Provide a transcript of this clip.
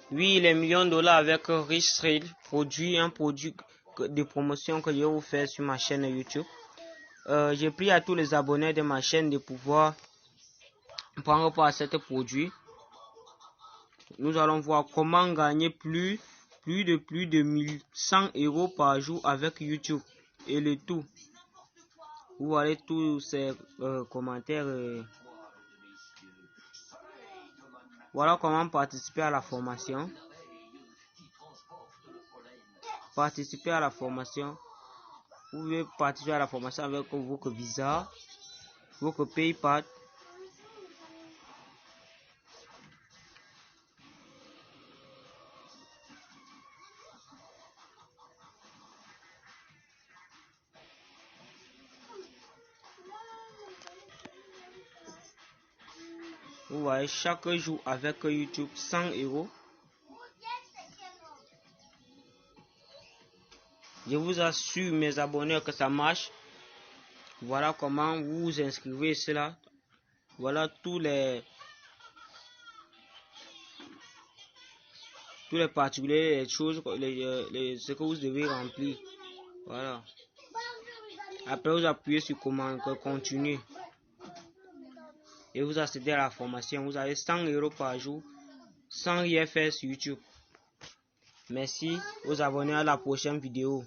Oui, les millions de dollars avec Rich Trade, un produit de promotion que je vais vous faire sur ma chaîne YouTube. J'ai pris à tous les abonnés de ma chaîne de pouvoir prendre part à ce produit. Nous allons voir comment gagner plus de 1100 € par jour avec YouTube et le tout. Vous voyez tous ces commentaires. Voilà comment participer à la formation. Participer à la formation. Vous pouvez participer à la formation avec votre Visa, votre PayPal. Vous voyez, chaque jour avec YouTube 100 €. Je vous assure, mes abonnés, que ça marche. Voilà comment vous inscrivez cela. Voilà tous les particuliers, les choses, ce que vous devez remplir. Voilà. Après, vous appuyez sur continuer. Et vous accédez à la formation. Vous avez 100 € par jour sans rien faire sur YouTube. Merci aux abonnés, à la prochaine vidéo.